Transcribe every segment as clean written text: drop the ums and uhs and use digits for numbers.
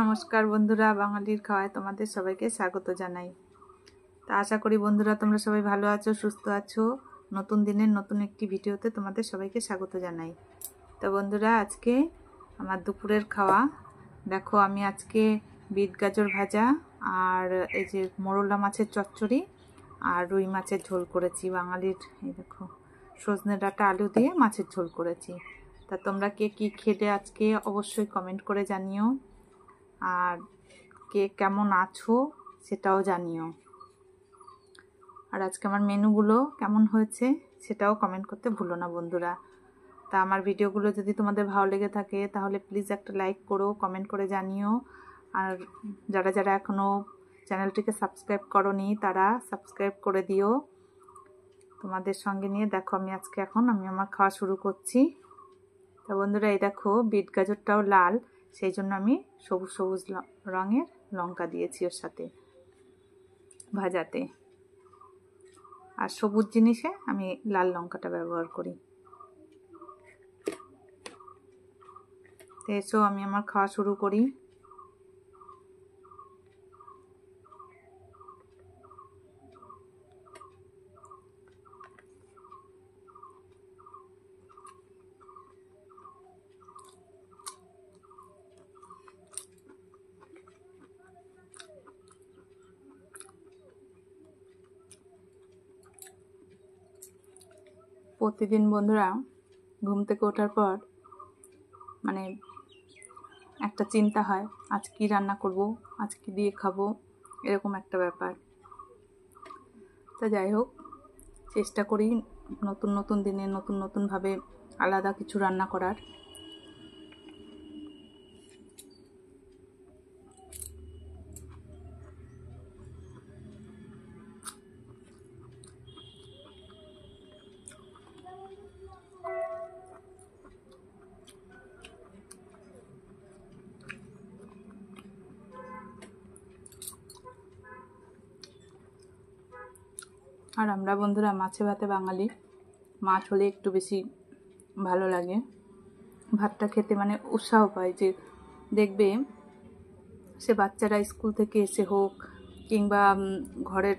নমস্কার বন্ধুরা, বাঙালির খাওয়ায় তোমাদের সবাইকে স্বাগত জানাই। তা আশা করি বন্ধুরা তোমরা সবাই ভালো আছো, সুস্থ আছো। নতুন দিনের নতুন একটি ভিডিওতে তোমাদের সবাইকে স্বাগত জানাই। তো বন্ধুরা, আজকে আমার দুপুরের খাওয়া দেখো, আমি আজকে বিট গাজর ভাজা আর এই যে মোরলা মাছের চচ্চড়ি আর রুই মাছের ঝোল করেছি। বাঙালির এই দেখো সজনে ডাঁটা আলু দিয়ে মাছের ঝোল করেছি। তা তোমরা কে কী খেলে আজকে অবশ্যই কমেন্ট করে জানিও, আর কে কেমন আছো সেটাও জানিও। আর আজকে আমার মেনুগুলো কেমন হয়েছে সেটাও কমেন্ট করতে ভুলো না বন্ধুরা। তা আমার ভিডিওগুলো যদি তোমাদের ভালো লেগে থাকে তাহলে প্লিজ একটা লাইক করো, কমেন্ট করে জানিও। আর যারা যারা এখনও চ্যানেলটিকে সাবস্ক্রাইব করোনি তারা সাবস্ক্রাইব করে দিও। তোমাদের সঙ্গে নিয়ে দেখো আমি আজকে আমি আমার খাওয়া শুরু করছি। তা বন্ধুরা, এই দেখো বিট গাজরটাও লাল, সেই জন্য আমি সবুজ সবুজ রঙের লঙ্কা দিয়েছি ওর সাথে ভাজাতে। আর সবুজ জিনিসে আমি লাল লঙ্কাটা ব্যবহার করি। তো এসো আমি আমার খাওয়া শুরু করি। প্রতিদিন বন্ধুরা ঘুম থেকে ওঠার পর একটা চিন্তা হয়, আজ কি রান্না করব, আজ কি দিয়ে খাবো, এরকম একটা ব্যাপার। তা যাই হোক, চেষ্টা করি নতুন নতুন দিনে নতুন নতুনভাবে আলাদা কিছু রান্না করার। আর আমরা বন্ধুরা মাছে ভাতে বাঙালি, মাছ হলে একটু বেশি ভালো লাগে। ভাতটা খেতে উৎসাহ পায়। যে দেখবে সে বাচ্চারা স্কুল থেকে এসে হোক কিংবা ঘরের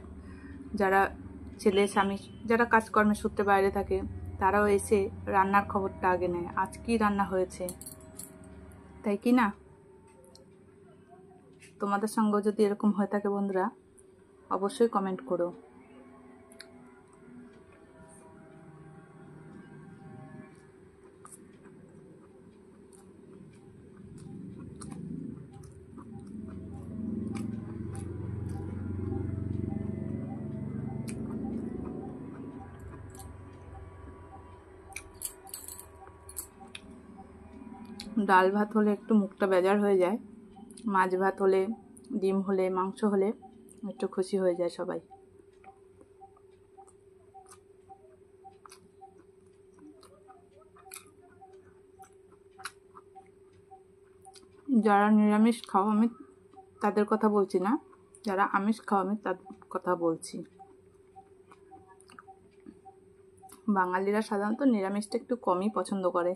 যারা ছেলে স্বামী যারা কাজকর্মের সূত্রে বাইরে থাকে তারাও এসে রান্নার খবরটা আগে নেয়, আজ কি রান্না হয়েছে, তাই কি না? তোমাদের সঙ্গেও যদি এরকম হয়ে থাকে বন্ধুরা অবশ্যই কমেন্ট করো। ডাল ভাত হলে একটু মুখটা বেজার হয়ে যায়, মাছ ভাত হলে, ডিম হলে, মাংস হলে একটু খুশি হয়ে যায় সবাই। যারা নিরামিষ খাও আমি তাদের কথা বলছি না, যারা আমিষ খাও আমি তাদের কথা বলছি। বাঙালিরা সাধারণত নিরামিষটা একটু কমই পছন্দ করে।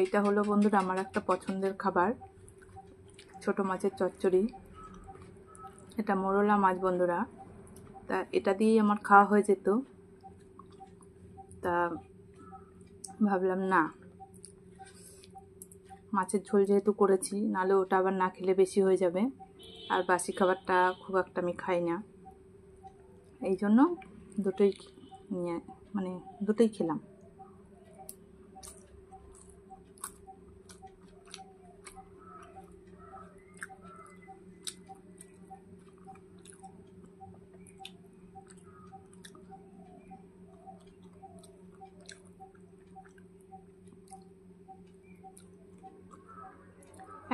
এইটা হলো বন্ধুরা আমার একটা পছন্দের খাবার, ছোট মাছের চচ্চড়ি। এটা মোরলা মাছ বন্ধুরা, তা এটা দিয়েই আমার খাওয়া হয়ে যেত। তা ভাবলাম না, মাছের ঝোল যেহেতু করেছি, নাহলে ওটা আবার না খেলে বেশি হয়ে যাবে, আর বাসি খাবারটা খুব একটা আমি খাই না, এই জন্য দুটোই দুটোই খেলাম।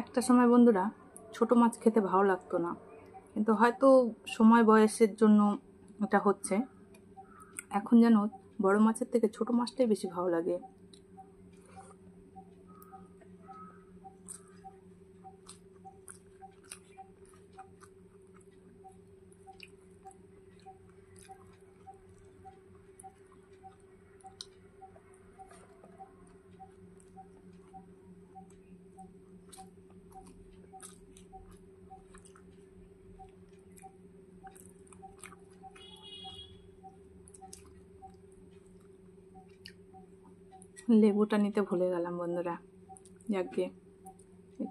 একটা সময় বন্ধুরা ছোট মাছ খেতে ভালো লাগতো না, কিন্তু হয়তো সময় বয়সের জন্য এটা হচ্ছে। এখন যেন বড় মাছের থেকে ছোট মাছটাই বেশি ভালো লাগে। লেবুটা নিতে ভুলে গেলাম বন্ধুরা। যাকে এই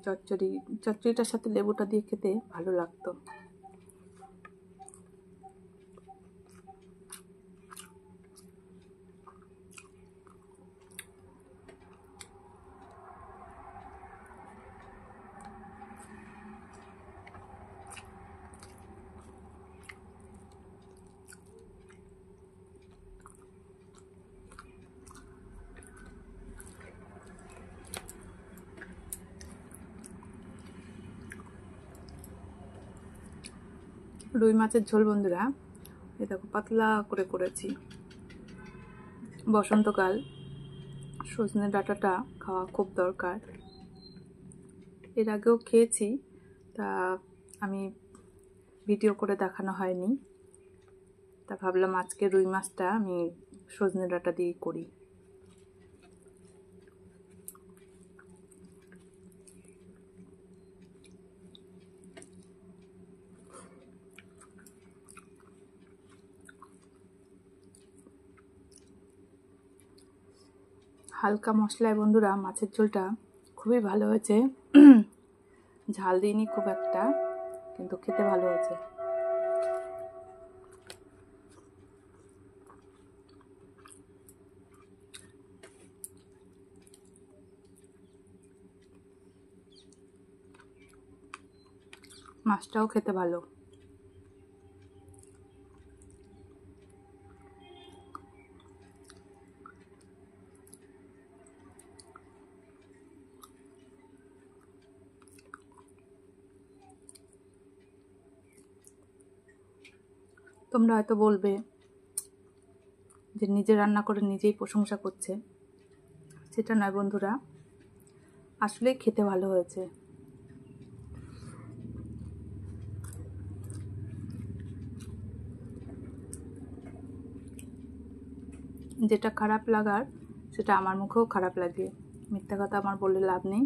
চচ্চড়িটার সাথে লেবুটা দিয়ে খেতে ভালো লাগতো। রুই মাছের ঝোল বন্ধুরা, এই দেখো পাতলা করে করেছি। বসন্তকাল সজনে ডাঁটাটা খাওয়া খুব দরকার। এর আগেও খেয়েছি, তা আমি ভিডিও করে দেখানো হয়নি, তা ভাবলাম আজকে রুই মাছটা আমি সজনে ডাঁটা দিয়ে করি। হালকা মশলায় বন্ধুরা মাছের ঝোলটা খুবই ভালো হয়েছে। ঝাল দিইনি খুব একটা, কিন্তু খেতে ভালো হয়েছে। মাছটাও খেতে ভালো। তোমরা হয়তো বলবে যে নিজে রান্না করে নিজেই প্রশংসা করছে। সেটা নয় বন্ধুরা, আসলেই খেতে ভালো হয়েছে। যেটা খারাপ লাগার সেটা আমার মুখেও খারাপ লাগে, মিথ্যা কথা আমার বললে লাভ নেই।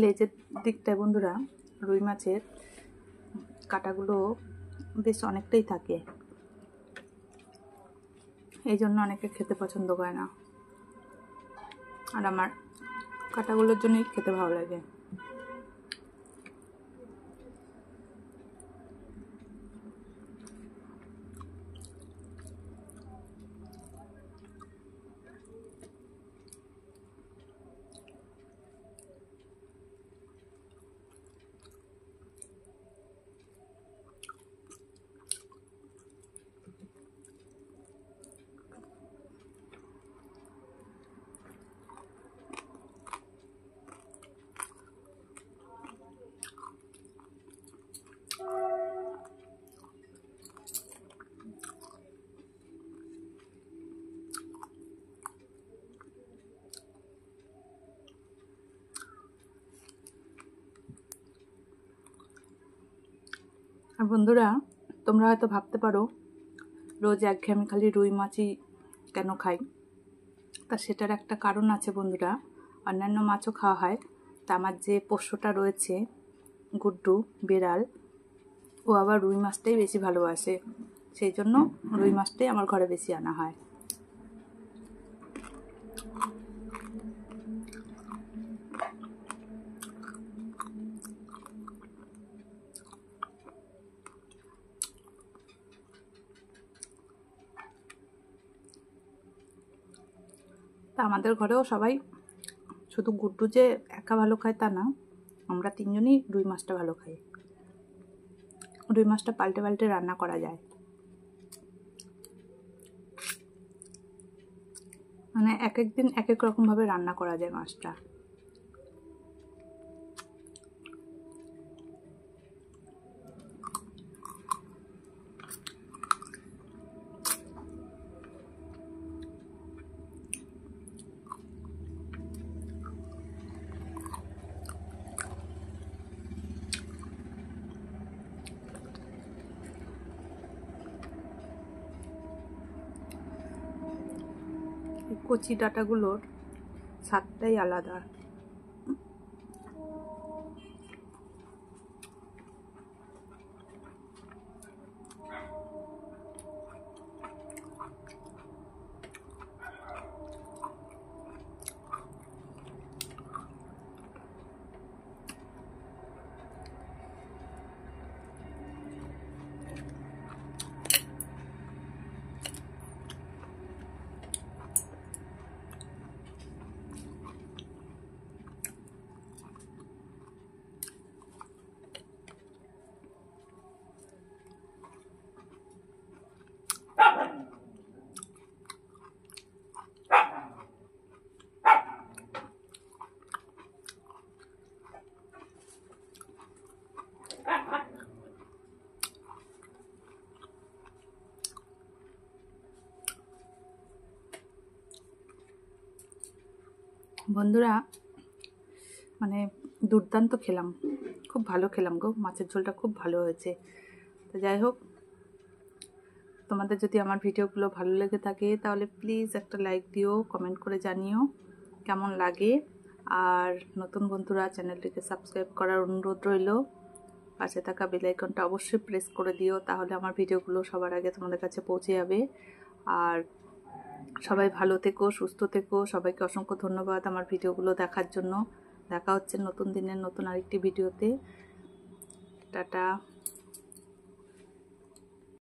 লেজের দিকটায় বন্ধুরা রুই মাছের কাঁটাগুলো বেশ অনেকটাই থাকে, এই জন্য অনেকে খেতে পছন্দ করে না, আর আমার কাঁটাগুলোর জন্যই খেতে ভালো লাগে। আর বন্ধুরা, তোমরা হয়তো ভাবতে পারো রোজ একঘেয়েমি খালি রুই মাছই কেন খাই। তা সেটার একটা কারণ আছে বন্ধুরা, অন্যান্য মাছও খাওয়া হয়। তা আমার যে পোষ্যটা রয়েছে গুড্ডু বিড়াল, ও আবার রুই মাছটাই বেশি ভালোবাসে, সেই জন্য রুই মাছটাই আমার ঘরে বেশি আনা হয়। তা আমাদের ঘরেও সবাই, শুধু গুড্ডু যে একা ভালো খায় তা না, আমরা তিনজনই রুই মাছটা ভালো খাই। রুই মাছটা পাল্টে পাল্টে রান্না করা যায়। মানে এক এক দিন এক এক রকমভাবে রান্না করা যায় মাছটা। কচি ডাঁটাগুলোর স্বাদটাই আলাদা। বন্ধুরা, মানে দুর্দান্ত খেলাম, খুব ভালো খেলাম গো। মাছের ঝোলটা খুব ভালো হয়েছে। তো যাই হোক, তোমাদের যদি আমার ভিডিওগুলো ভালো লেগে থাকে তাহলে প্লিজ একটা লাইক দিও, কমেন্ট করে জানিও কেমন লাগে। আর নতুন বন্ধুরা চ্যানেলটিকে সাবস্ক্রাইব করার অনুরোধ রইল। পাশে থাকা বেল আইকনটা অবশ্যই প্রেস করে দিও, তাহলে আমার ভিডিওগুলো সবার আগে তোমাদের কাছে পৌঁছে যাবে। আর সবাই ভালো থেকো, সুস্থ থেকো। সবাইকে অসংখ্য ধন্যবাদ আমার ভিডিওগুলো দেখার জন্য। দেখা হচ্ছে নতুন দিনের নতুন আরেকটি ভিডিওতে। টাটা।